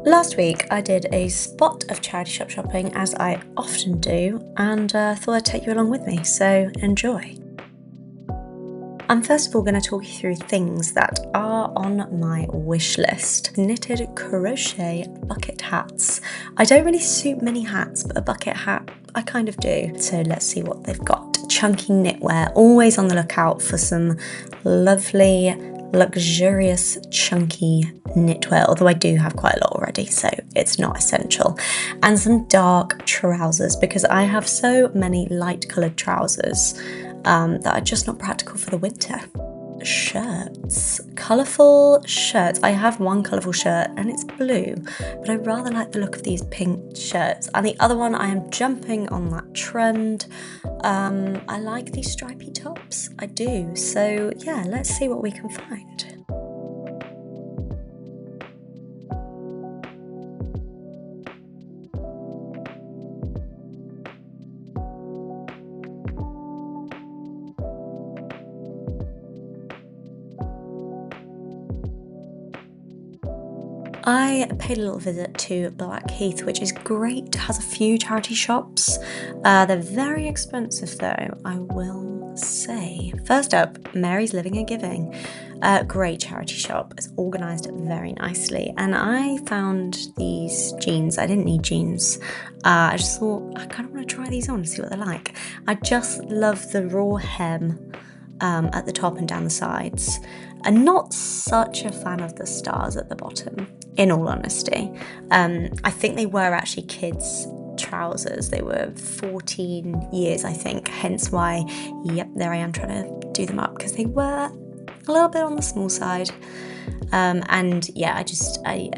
Last week I did a spot of charity shop shopping, as I often do, and thought I'd take you along with me, so enjoy. I'm first of all going to talk you through things that are on my wish list. Knitted crochet bucket hats. I don't really suit many hats, but a bucket hat I kind of do. So let's see what they've got. Chunky knitwear, always on the lookout for some lovely, luxurious, chunky knitwear, although I do have quite a lot already, so it's not essential. And some dark trousers, because I have so many light coloured trousers that are just not practical for the winter. Shirts, colourful shirts. I have one colourful shirt and it's blue, but I rather like the look of these pink shirts. And the other one, I am jumping on that trend. I like these stripy tops, I do. So yeah, let's see what we can find. I paid a little visit to Blackheath, which is great, has a few charity shops. They're very expensive though, I will say. First up, Mary's Living and Giving. Great charity shop, it's organised very nicely. And I found these jeans, I didn't need jeans. I just thought, I kind of want to try these on and see what they're like. I just love the raw hem at the top and down the sides. I'm not such a fan of the stars at the bottom, in all honesty. I think they were actually kids' trousers. They were 14 years, I think, hence why, yep, there I am trying to do them up, because they were a little bit on the small side. And yeah, I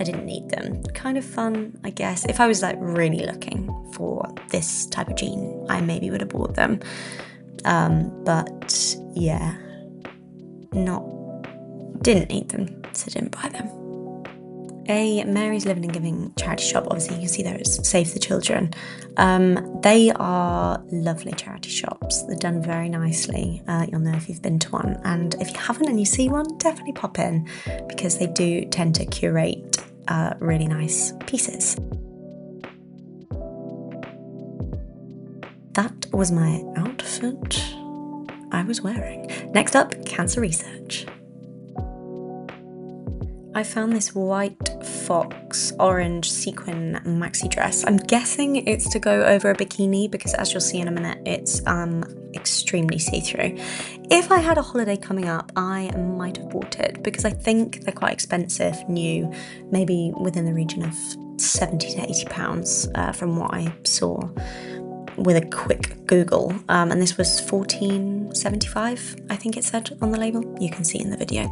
didn't need them. Kind of fun, I guess. If I was like really looking for this type of jean, I maybe would have bought them. But yeah, didn't need them, so didn't buy them. A Mary's Living and Giving charity shop, obviously you can see there it's Save the Children. They are lovely charity shops. They're done very nicely. You'll know if you've been to one, and if you haven't and you see one, definitely pop in, because they do tend to curate really nice pieces. That was my outfit I was wearing. Next up, cancer research. I found this white fox orange sequin maxi dress. I'm guessing it's to go over a bikini, because as you'll see in a minute, it's extremely see-through. If I had a holiday coming up, I might have bought it, because I think they're quite expensive, new, maybe within the region of 70 to 80 pounds from what I saw with a quick Google, and this was $14.75, I think it said on the label. You can see in the video.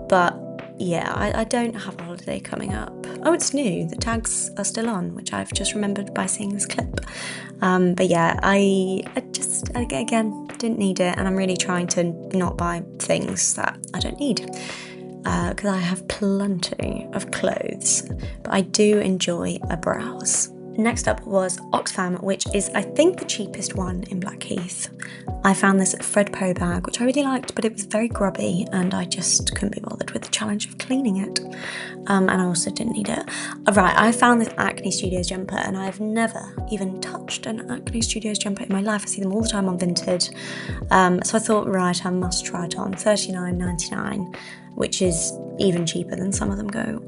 But yeah, I don't have a holiday coming up. Oh, it's new. The tags are still on, which I've just remembered by seeing this clip. But yeah, I just, again, didn't need it, and I'm really trying to not buy things that I don't need, because I have plenty of clothes, but I do enjoy a browse. Next up was Oxfam, which is, I think, the cheapest one in Blackheath. I found this Fred Perry bag, which I really liked, but it was very grubby and I just couldn't be bothered with the challenge of cleaning it. And I also didn't need it. Right, I found this Acne Studios jumper, and I've never even touched an Acne Studios jumper in my life. I see them all the time on Vinted. So I thought, right, I must try it on. $39.99, which is even cheaper than some of them go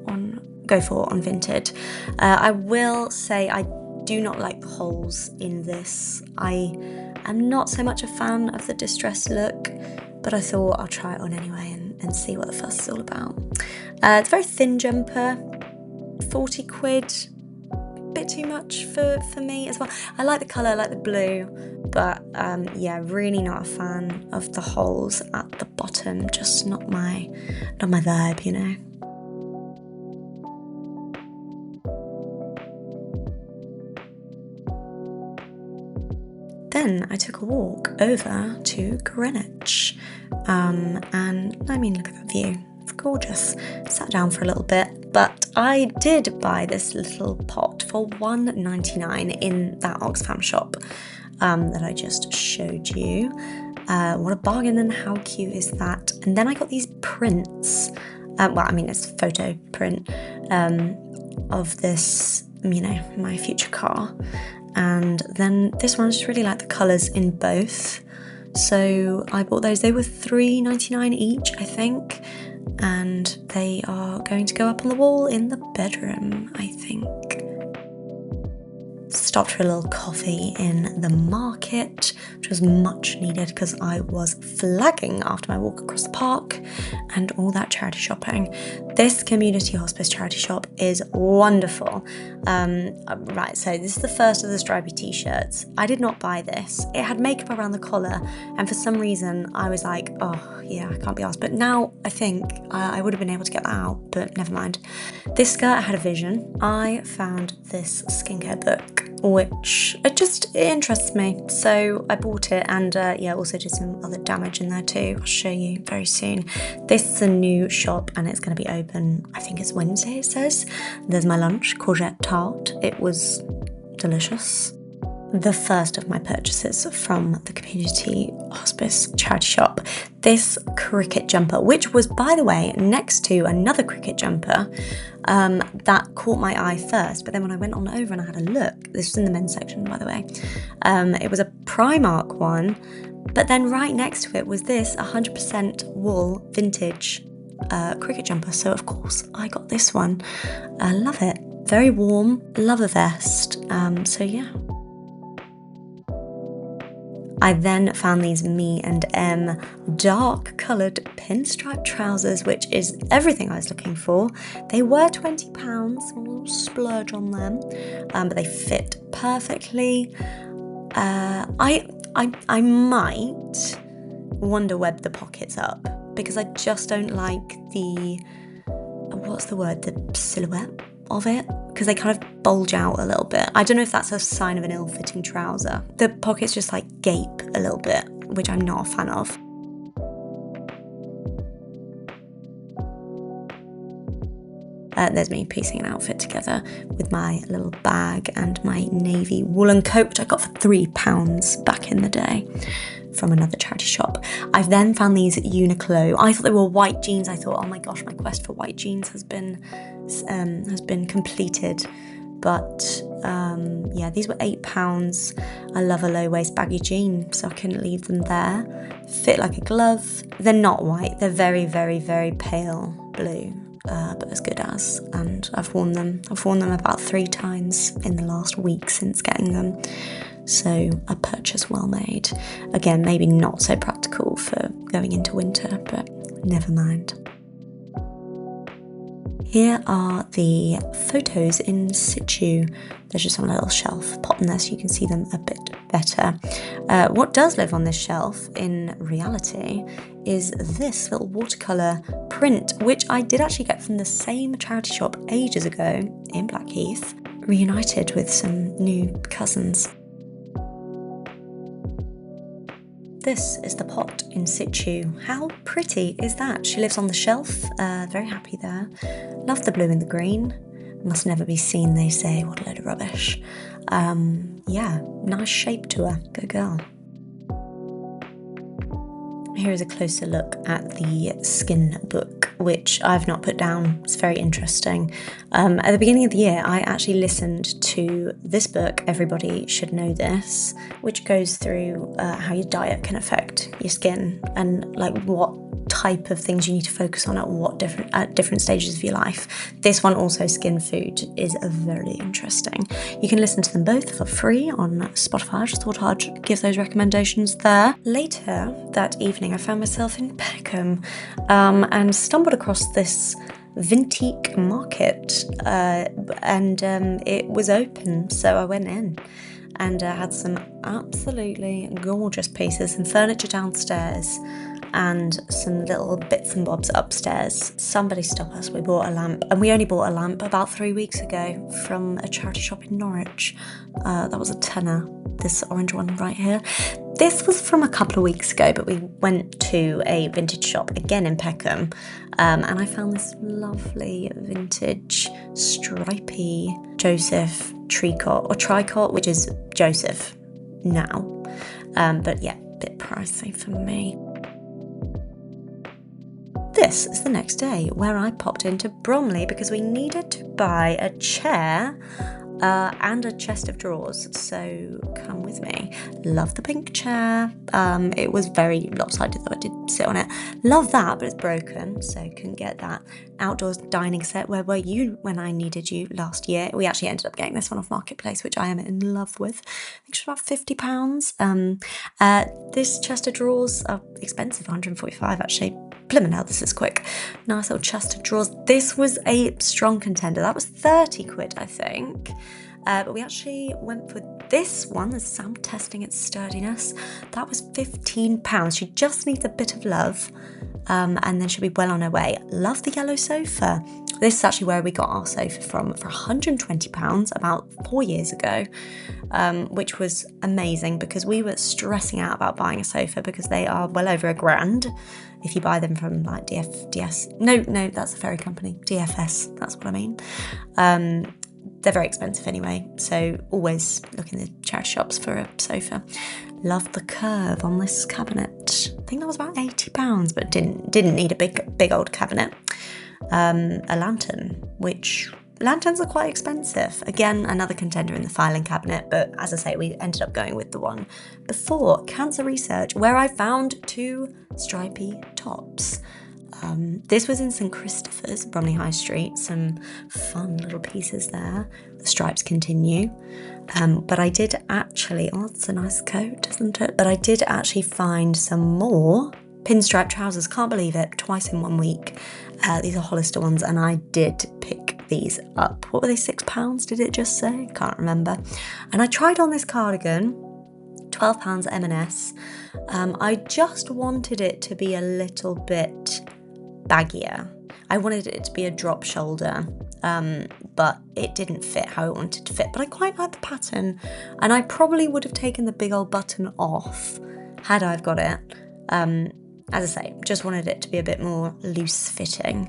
for on Vinted. I will say I do not like the holes in this. I am not so much a fan of the distressed look, but I thought I'll try it on anyway and see what the fuss is all about. It's a very thin jumper, 40 quid, a bit too much for me as well. I like the colour, I like the blue, but yeah, really not a fan of the holes at the bottom, just not my vibe, you know. Then I took a walk over to Greenwich, and I mean, look at that view, it's gorgeous. Sat down for a little bit, but I did buy this little pot for £1.99 in that Oxfam shop that I just showed you. What a bargain, and how cute is that? And then I got these prints well, I mean, it's a photo print of this, you know, my future car. And then this one, I just really like the colours in both. So I bought those. They were $3.99 each, I think. And they are going to go up on the wall in the bedroom, I think. Stopped for a little coffee in the market, which was much needed because I was flagging after my walk across the park and all that charity shopping. This community hospice charity shop is wonderful. Right, so this is the first of the stripy t-shirts. I did not buy this. It had makeup around the collar, and for some reason I was like, oh yeah, I can't be arsed. But now I think I would have been able to get that out, but never mind. This skirt had a vision. I found this skincare book, which it interests me, so I bought it, and yeah, also did some other damage in there too. I'll show you very soon. This is a new shop and it's going to be open, I think it's Wednesday, it says. There's my lunch, courgette tart. It was delicious. The first of my purchases from the community hospice charity shop, this cricket jumper, which was, by the way, next to another cricket jumper that caught my eye first. But then when I went on over and I had a look, this was in the men's section, by the way, it was a Primark one, but then right next to it was this 100% wool vintage cricket jumper. So of course I got this one. I love it. Very warm, love a vest. So yeah. I then found these Me and M dark coloured pinstripe trousers, which is everything I was looking for. They were £20, a little splurge on them, but they fit perfectly. I might wonder web the pockets up because I just don't like the, what's the word, the silhouette of it, because they kind of bulge out a little bit. I don't know if that's a sign of an ill-fitting trouser. The pockets just like gape a little bit, which I'm not a fan of. There's me piecing an outfit together with my little bag and my navy woolen coat, which I got for £3 back in the day from another charity shop. I've then found these Uniqlo. I thought they were white jeans. I thought, oh my gosh, my quest for white jeans has been completed. But yeah, these were £8. I love a low waist baggy jean, so I couldn't leave them there. Fit like a glove. They're not white. They're very, very, very pale blue. But as good as, and I've worn them about 3 times in the last week since getting them, so a purchase well made. Again, maybe not so practical for going into winter, but never mind. Here are the photos in situ. There's just on a little shelf, pop them there so you can see them a bit better. What does live on this shelf in reality is this little watercolour print, which I did actually get from the same charity shop ages ago in Blackheath, reunited with some new cousins. This is the pot in situ. How pretty is that? She lives on the shelf, very happy there. Love the blue and the green. Must never be seen, they say. What a load of rubbish. Yeah, nice shape to her. Good girl. Here is a closer look at the skin book, which I've not put down. It's very interesting. At the beginning of the year, I actually listened to this book, Everybody Should Know This, which goes through how your diet can affect your skin and like what type of things you need to focus on at different stages of your life. This one, also Skin Food, is very interesting. You can listen to them both for free on Spotify. I just thought I'd give those recommendations there. Later that evening, I found myself in Peckham and stumbled across this Vintique market, and it was open, so I went in and had some absolutely gorgeous pieces, some furniture downstairs and some little bits and bobs upstairs. Somebody stop us, we bought a lamp, and we only bought a lamp about 3 weeks ago from a charity shop in Norwich. That was a tenner, this orange one right here. This was from a couple of weeks ago, but we went to a vintage shop again in Peckham, and I found this lovely vintage stripy Joseph tricot, which is Joseph now, but yeah, a bit pricey for me. this is the next day where I popped into Bromley because we needed to buy a chair and a chest of drawers, so come with me. Love the pink chair. It was very lopsided though, I did sit on it. Love that, but it's broken, so couldn't get that. Outdoors dining set, where were you when I needed you last year? We actually ended up getting this one off Marketplace, which I am in love with. I think it's about £50. This chest of drawers are expensive, 145 actually. Blimmin' hell, this is quick. Nice little chest of drawers. This was a strong contender. That was 30 quid, I think. But we actually went for this one, as Sam testing its sturdiness. That was £15. She just needs a bit of love, and then she'll be well on her way. Love the yellow sofa. This is actually where we got our sofa from for £120 about 4 years ago, which was amazing because we were stressing out about buying a sofa because they are well over £1,000 if you buy them from like No, that's the ferry company. DFS, that's what I mean. They're very expensive anyway, so always look in the charity shops for a sofa. Love the curve on this cabinet. I think that was about £80, but didn't need a big old cabinet. A lantern, which lanterns are quite expensive. Again, another contender in the filing cabinet, but as I say, we ended up going with the one before, Cancer Research, where I found 2 stripy tops. This was in St Christopher's, Bromley High Street. Some fun little pieces there. The stripes continue. But I did actually, oh, it's a nice coat, isn't it? But I did actually find some more pinstripe trousers. Can't believe it. Twice in 1 week. These are Hollister ones, and I did pick these up. What were they, £6? Did it just say? Can't remember. And I tried on this cardigan. £12 M&S. I just wanted it to be a little bit baggier. I wanted it to be a drop shoulder, but it didn't fit how I wanted to fit. But I quite like the pattern, and I probably would have taken the big old button off had I've got it. As I say, just wanted it to be a bit more loose fitting.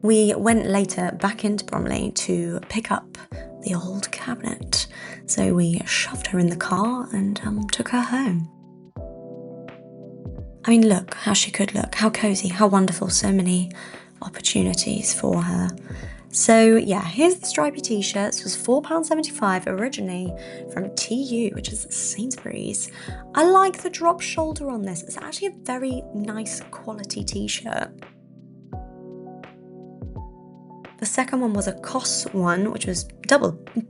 We went later back into Bromley to pick up the old cabinet. So we shoved her in the car and took her home. I mean, look how she could look, how cosy, how wonderful, so many opportunities for her. So yeah, here's the stripy t-shirts. It was £4.75 originally from TU, which is Sainsbury's. I like the drop shoulder on this. It's actually a very nice quality t-shirt. The second one was a COS one, which was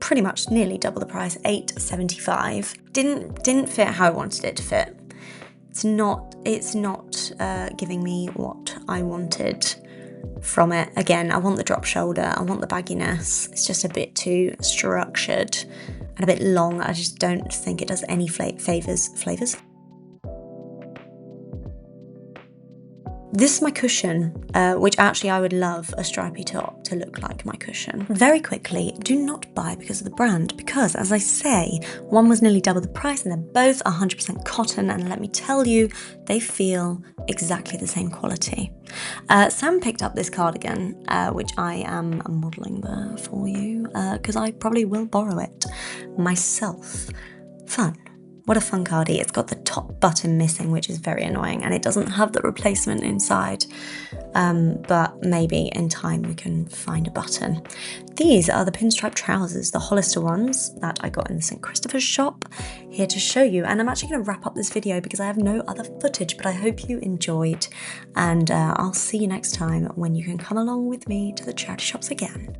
pretty much nearly double the price, £8.75. Didn't fit how I wanted it to fit. It's not giving me what I wanted from it. Again, I want the drop shoulder, I want the bagginess. It's just a bit too structured and a bit long. I just don't think it does any flavors. This is my cushion, which actually I would love a stripy top to look like my cushion. Very quickly, do not buy because of the brand, because as I say, one was nearly double the price and they're both 100% cotton, and let me tell you, they feel exactly the same quality. Sam picked up this cardigan, which I am modelling there for you, because I probably will borrow it myself. Fun. What a fun cardie. It's got the top button missing, which is very annoying, and it doesn't have the replacement inside. But maybe in time we can find a button. These are the pinstripe trousers, the Hollister ones that I got in the St Christopher's shop, here to show you. And I'm actually going to wrap up this video because I have no other footage, but I hope you enjoyed. And I'll see you next time when you can come along with me to the charity shops again.